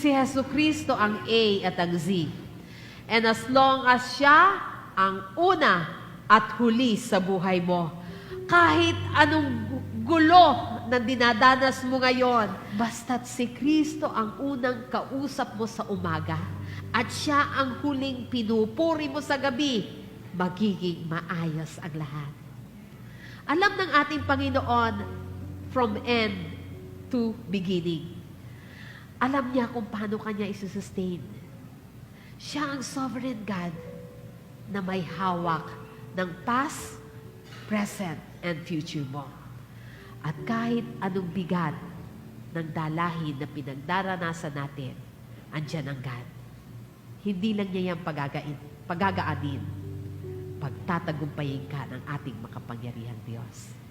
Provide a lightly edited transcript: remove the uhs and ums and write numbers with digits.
Si Hesu Kristo ang A at ang Z. And as long as siya ang una at huli sa buhay mo, kahit anong gulo na dinadanas mo ngayon, basta't si Kristo ang unang kausap mo sa umaga at siya ang huling pinupuri mo sa gabi, magiging maayos ang lahat. Alam ng ating Panginoon from end to beginning. Alam niya kung paano kanya isusustain. Siya ang sovereign God na may hawak ng past, present, and future mo. At kahit anong bigat ng dalahin na pinagdaranasan natin, andyan ang God. Hindi lang niya yung pagagaanin. Pagtatagumpayin ka ng ating makapangyarihang Diyos.